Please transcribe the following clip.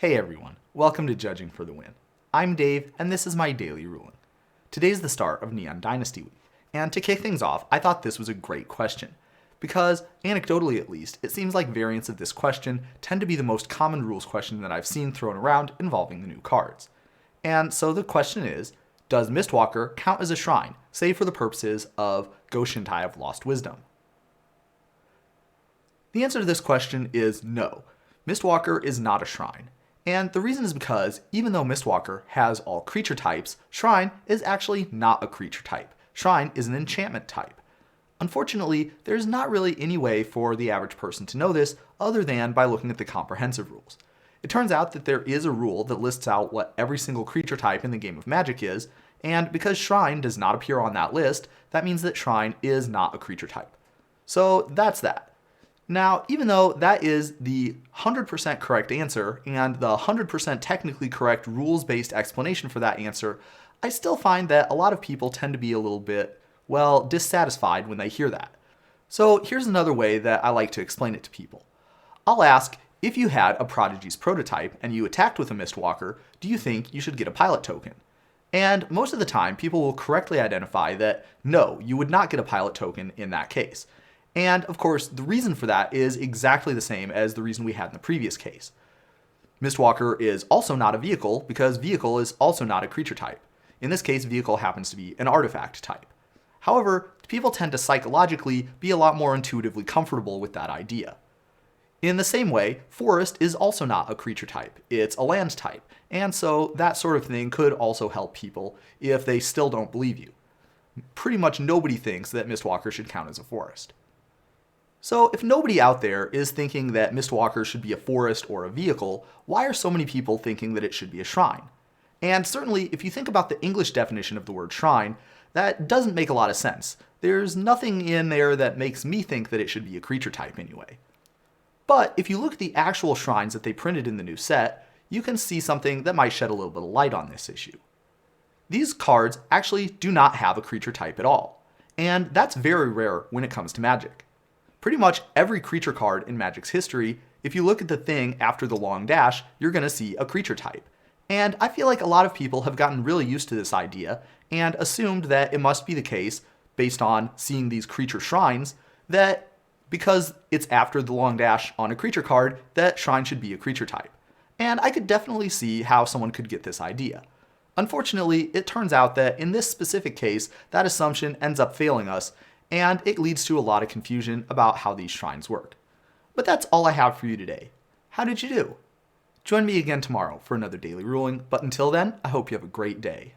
Hey everyone, welcome to Judging for the Win. I'm Dave, and this is my daily ruling. Today's the start of Neon Dynasty Week, and to kick things off, I thought this was a great question, because, anecdotally at least, it seems like variants of this question tend to be the most common rules question that I've seen thrown around involving the new cards. And so the question is, does Mistwalker count as a shrine, save for the purposes of Go-Shintai of Lost Wisdom? The answer to this question is no. Mistwalker is not a shrine. And the reason is because, even though Mistwalker has all creature types, Shrine is actually not a creature type. Shrine is an enchantment type. Unfortunately, there's not really any way for the average person to know this other than by looking at the comprehensive rules. It turns out that there is a rule that lists out what every single creature type in the game of Magic is, and because Shrine does not appear on that list, that means that Shrine is not a creature type. So that's that. Now, even though that is the 100% correct answer and the 100% technically correct rules-based explanation for that answer, I still find that a lot of people tend to be a little bit, well, dissatisfied when they hear that. So here's another way that I like to explain it to people. I'll ask, if you had a Prodigy's prototype and you attacked with a Mistwalker, do you think you should get a pilot token? And most of the time, people will correctly identify that no, you would not get a pilot token in that case. And of course, the reason for that is exactly the same as the reason we had in the previous case. Mistwalker is also not a vehicle because vehicle is also not a creature type. In this case, vehicle happens to be an artifact type. However, people tend to psychologically be a lot more intuitively comfortable with that idea. In the same way, forest is also not a creature type, it's a land type, and so that sort of thing could also help people if they still don't believe you. Pretty much nobody thinks that Mistwalker should count as a forest. So if nobody out there is thinking that Mistwalker should be a forest or a vehicle, why are so many people thinking that it should be a shrine? And certainly, if you think about the English definition of the word shrine, that doesn't make a lot of sense. There's nothing in there that makes me think that it should be a creature type anyway. But if you look at the actual shrines that they printed in the new set, you can see something that might shed a little bit of light on this issue. These cards actually do not have a creature type at all, and that's very rare when it comes to Magic. Pretty much every creature card in Magic's history, if you look at the thing after the long dash, you're going to see a creature type. And I feel like a lot of people have gotten really used to this idea and assumed that it must be the case, based on seeing these creature shrines, that because it's after the long dash on a creature card, that shrine should be a creature type. And I could definitely see how someone could get this idea. Unfortunately, it turns out that in this specific case, that assumption ends up failing us, and it leads to a lot of confusion about how these shrines work. But that's all I have for you today. How did you do? Join me again tomorrow for another daily ruling, but until then, I hope you have a great day.